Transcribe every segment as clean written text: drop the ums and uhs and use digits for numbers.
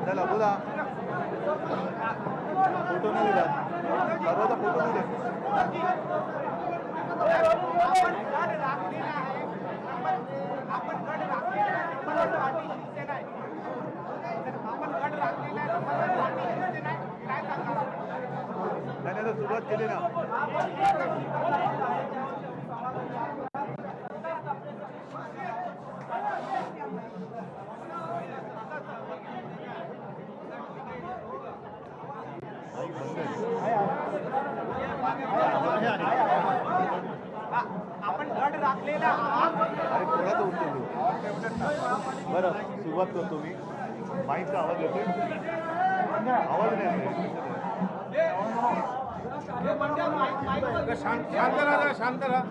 चला बोला. फोटो नाही दिला, सर्वांचा फोटो नाही दिला. त्याने सुरुवात केली ना. आपण गड राखलेला अरे कोणाचं उत्तर देऊ. बरं सुरुवात करतो मी. माईकचा आवाज येतोय, आवाज नाही शांत राहा, शांत राहा.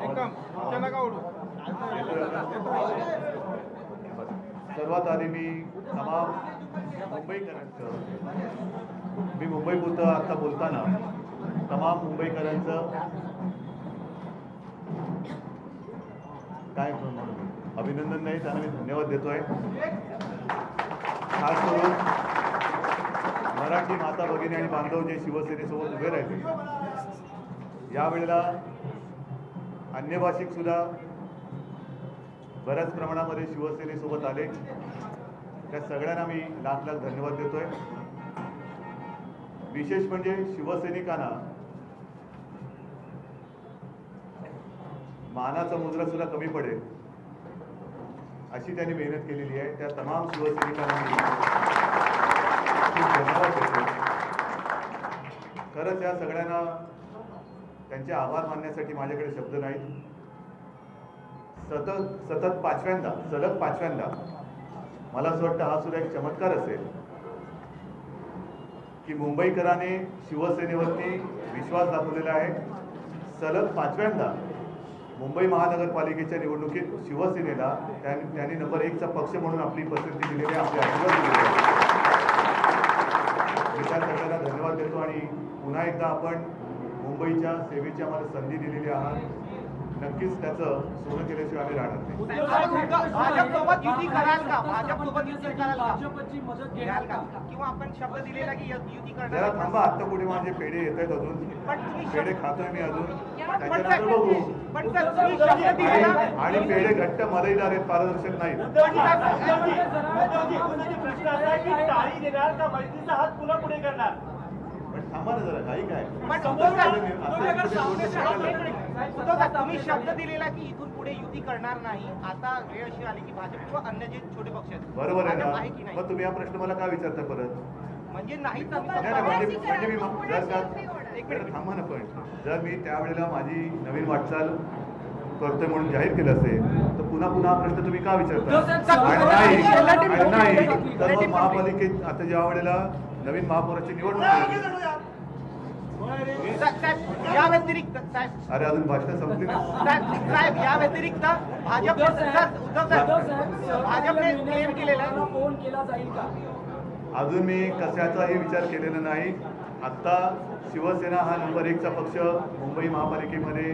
एकदम नका ओढू. सर्वात आधी मी तमाम मुंबईकरांचं, मी मुंबईपुरतं आता बोलताना तमाम मुंबईकरांचं काय अभिनंदन नाही, त्यांना मी धन्यवाद देतोय. खास करून मराठी माता भगिनी आणि बांधव जे शिवसेनेसोबत उभे राहिले, यावेळेला अन्य भाषिक सुद्धा बऱ्याच प्रमाणामध्ये शिवसेनेसोबत आले. त्या सगळ्यांना मी लाख लाख धन्यवाद देतोय. विशेष म्हणजे शिवसैनिकांना मानाचा मुद्रा सुद्धा कमी पडेल अशी त्यांनी मेहनत केलेली आहे. त्या तमाम शिवसैनिकांना मी खूप धन्यवाद देतो. खरंच या सगळ्यांना त्यांचे आभार मानण्यासाठी माझ्याकडे शब्द नाहीत. सतत पाचव्यांदा, सलग पाचव्यांदा मला असं वाटतं हा सुद्धा एक चमत्कार असेल की मुंबईकरांनी शिवसेनेवरती विश्वास दाखवलेला आहे. सलग पाचव्यांदा मुंबई महानगरपालिकेच्या निवडणुकीत शिवसेनेला त्यांनी नंबर 1चा पक्ष म्हणून आपली पसंती दिलेली आहे, आपले आशीर्वाद दिलेले आहे. मी त्या सगळ्यांना धन्यवाद देतो आणि पुन्हा एकदा आपण मुंबईच्या सेवेची आम्हाला संधी दिलेली आहात. नक्कीच त्याचं सोनं केल्याशिवाय आम्ही राहणार नाही. भाजपसोबत युती कराल का? भाजपसोबत युती कराल का? घ्याल का? किंवा आपण शब्द दिलेला की युती करणार? जरा थांबा, आत्ता पुढे माझे पेढे येत आहेत अजून, पेढे खातोय मी अजून, त्याच्यानंतर बघू. पण सर तुम्ही शब्द दिलेला आणि पेढे घट्ट मलईदार आहेत, पारदर्शक नाहीत. प्रश्न असा आहे की टाळी देणार का मैत्रीचा हात पुन्हा पुढे करणार? पण थांबा ना जरा, काही काय तुम्ही शब्द दिलेला की इथून पुढे युती करणार नाही. आता वेळ अशी आली की भाजप किंवा अन्य जे छोटे पक्ष आहेत, बरोबर आहे भाजप की ना. नाही? मग तुम्ही हा प्रश्न मला का विचारता परत? म्हणजे नाही नाही, म्हणजे मी जर थांबा ना, पण जर मी त्यावेळेला माझी नवीन वाटचाल करतोय म्हणून जाहीर केलं असेल तर पुन्हा पुन्हा हा प्रश्न तुम्ही का विचारता? आणि नाही तर मग महापालिकेत आता ज्या वेळेला नवीन महापौराची निवडणूक होईल, या व्यतिरिक्त साहेब, अरे अजून भाषण संपली नाही. साहेब या व्यतिरिक्त भाजप भाजपने क्लेम केलेला फोन केला जाईल का? अजून मी कशाचाही विचार केलेला नाही. आत्ता शिवसेना हा नंबर 1चा पक्ष मुंबई महापालिकेमध्ये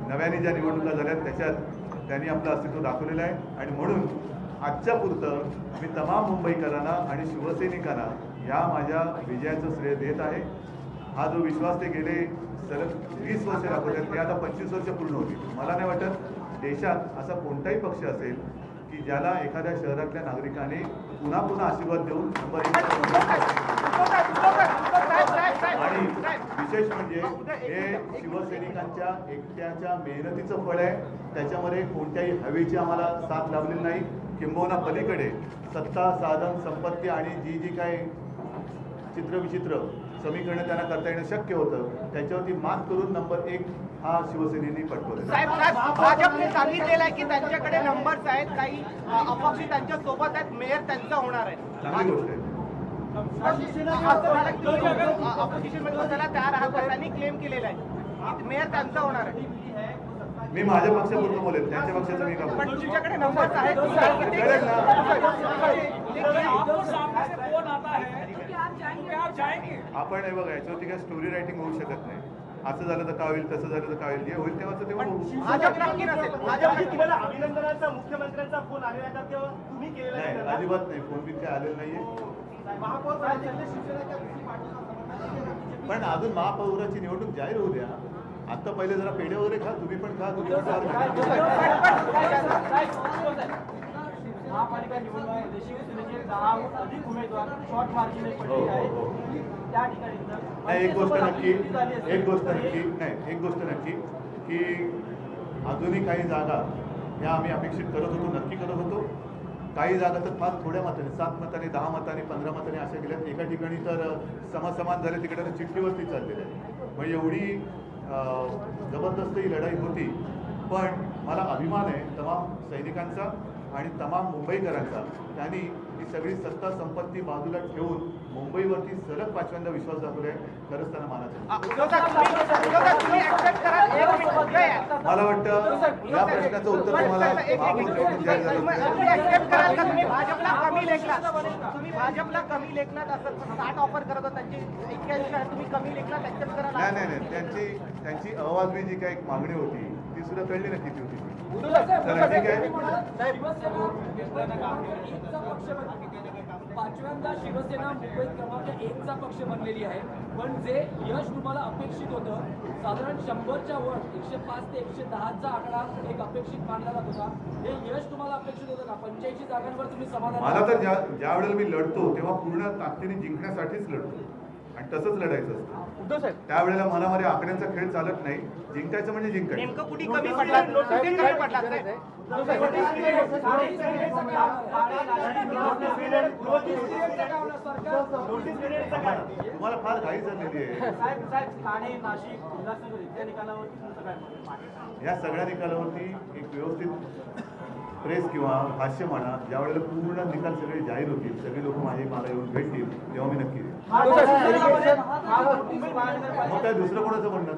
नव्याने ज्या निवडणुका झाल्या त्याच्यात त्यांनी आपलं अस्तित्व दाखवलेलं आहे. आणि म्हणून आजच्या पुरतं मी तमाम मुंबईकरांना आणि शिवसैनिकांना या माझ्या विजयाचं श्रेय देत आहे. हा जो विश्वास ते गेले सलग 20 वर्ष दाखवतात, ते आता 25 वर्ष पूर्ण होती. मला नाही वाटत देशात असा कोणताही पक्ष असेल की ज्याला एखाद्या शहरातल्या नागरिकांनी पुन्हा पुन्हा आशीर्वाद देऊन नंबर 1 आणि विशेष म्हणजे हे शिवसैनिकांच्या एकट्याच्या मेहनतीचं फळ आहे. त्याच्यामध्ये कोणत्याही हवेची आम्हाला साथ लाभलेली नाही. किंबहुना पलीकडे सत्ता, साधन, संपत्ती आणि जी जी काही चित्रविचित्र समीकरणं त्यांना करता येणं शक्य होतं, त्याच्यावरती मात करून नंबर 1 हा शिवसेनेने पटवला. साहेब भाजपने सांगितलेलं आहे की त्यांच्याकडे नंबर्स आहेत, काही अपक्ष त्यांच्या सोबत आहेत, मेयर त्यांचा होणार आहे. चांगली गोष्ट आहे. ऑपोजिशन मध्ये त्याला तयार आहात, त्यांनी क्लेम केलेला आहे की मेयर त्यांचा होणार आहे. मी माझ्या पक्षापुरतं बोलेल, त्यांच्या पक्षाचं मी का पण बोलेल? तुमच्याकडे नंबर्स आहेत. आपण हे बघा, याच्यावरती काय स्टोरी रायटिंग होऊ शकत नाही. असं झालं तर काय होईल, तसं झालं तर काय होईल, जे होईल तेव्हाच तेव्हा होईल. भाजप नक्की नसेल. भाजपची तुम्हाला अभिनंदनाचा मुख्यमंत्र्यांचा फोन आलेला का तेव्हा तुम्ही केलेला नाही, आहे का? अजिबात नाही, फोन बिन काय आलेलं नाहीये. पण अजून महापौराची निवडणूक जाहीर होऊ द्या. आता पहिले जरा पेढे वगैरे खा, तुम्ही पण खा, तुम्ही पण महापालिका निवडणुकीमध्ये शिवसेनेचे 10हून अधिक उमेदवार शॉर्ट मार्जिनने पडले आहेत. त्या ठिकाणी नाही, एक गोष्ट नक्की की अजूनही काही जागा ह्या आम्ही अपेक्षित करत होतो, नक्की करत होतो. काही जागा तर फार थोड्या मताने, 7 मताने, 10 मताने, 15 मताने अशा गेल्यात. एका ठिकाणी तर समसमान झाले, तिकडे तर चिठ्ठीवरती चाललेलं आहे. म्हणजे एवढी जबरदस्त ही लढाई होती. पण मला अभिमान आहे तमाम सैनिकांचा आणि तमाम मुंबईकरांचा. त्यांनी ही सगळी सत्ता संपत्ती बाजूला ठेवून मुंबईवरती सलग 5व्यांदा विश्वास दाखवला आहे. खरंच त्यांना मानाचं. उद्धव साहेब, तुम्ही accept करा. एक मिनिट, उद्धव आहे. मला वाटतं या प्रश्नाचं उत्तर तुम्हाला महापौर निवडणूक जाहीर झाल्यानंतर तुम्ही accept कराल का तुम्ही भाजपला कमी लेखलात? तुम्ही भाजपला कमी लेखलात असं 60 ऑफर करत होता, त्यांची 81 आहे, तुम्ही कमी लेखलात एक्सेप्ट कराल? नाही, त्यांची अवाजवी जी काही एक मागणी होती ती सुद्धा कळली ना किती होती. शिवसेना ठीक आहे. पाचव्यांदा शिवसेना मुंबईत क्रमांक 1चा पक्ष बनलेली आहे. पण जे यश तुम्हाला अपेक्षित होतं, साधारण 100च्या वर 105 ते 110चा आकडा एक अपेक्षित मानला जात होता. हे यश तुम्हाला अपेक्षित होतं का? 85 जागांवर तुम्ही समाधान? मला तर ज्या वेळेला मी लढतो तेव्हा पूर्ण ताकदीने जिंकण्यासाठीच लढतो आणि तसंच लढायचं असतं. उद्धव साहेब, त्यावेळेला मनामध्ये आकड्यांचा खेळ चालत नाही. जिंकायचं म्हणजे जिंकायचं. नेमकं कुठे कमी पडला, कुठे कमी पडला साहेब? तुम्हाला फार घाई झालेली आहे. ठाणे, नाशिक, उल्हासनगर इत्यादी निकालावर तुमचं काय मत आहे? या सगळ्या निकालावरती एक व्यवस्थित प्रेस किंवा भाष्य म्हणा, ज्या वेळेला पूर्ण निकाल सगळे जाहीर होतील, सगळे लोक मला येऊन भेटतील, तेव्हा मी नक्की देईन. मग काय दुसरं कोणाचं म्हणणार?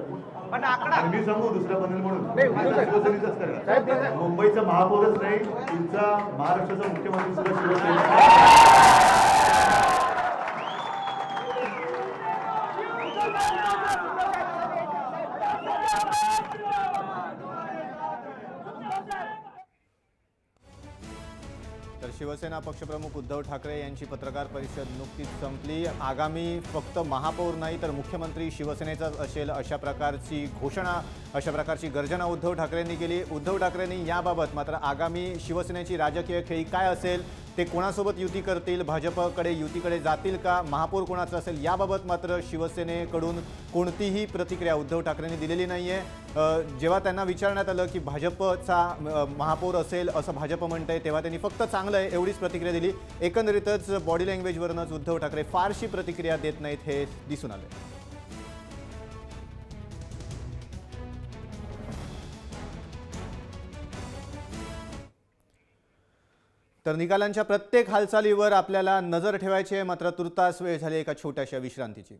पण आकडा आणि मी सांगू दुसरा बनेल म्हणून आता शिवसेनेचंच करणार. मुंबईचा महापौरच नाही, तुमचा महाराष्ट्राचा मुख्यमंत्री सुद्धा शिवसेना. तर शिवसेना पक्षप्रमुख उद्धव ठाकरे यांची पत्रकार परिषद नुकतीच संपली. आगामी फक्त महापौर नाही तर मुख्यमंत्री शिवसेनेचाच असेल अशा प्रकारची घोषणा, अशा प्रकारची गर्जना उद्धव ठाकरेंनी केली. उद्धव ठाकरेंनी याबाबत मात्र आगामी शिवसेनेची राजकीय खेळी काय असेल, ते कोणासोबत युती करतील, भाजपकडे युतीकडे जातील का, महापौर कोणाचं असेल याबाबत मात्र शिवसेनेकडून कोणतीही प्रतिक्रिया उद्धव ठाकरेंनी दिलेली नाही आहे. जेव्हा त्यांना विचारण्यात आलं की भाजपचा महापौर असेल असं भाजप म्हणतंय, तेव्हा त्यांनी फक्त चांगलं आहे एवढीच प्रतिक्रिया दिली. एकंदरीतच बॉडी लँग्वेजवरूनच उद्धव ठाकरे फारशी प्रतिक्रिया देत नाहीत हे दिसून आले. तर निकालांच्या प्रत्येक हालचालीवर आपल्याला नजर ठेवायची आहे, मात्र तुर्तास वेळ झाली एका छोट्याशा विश्रांतीची.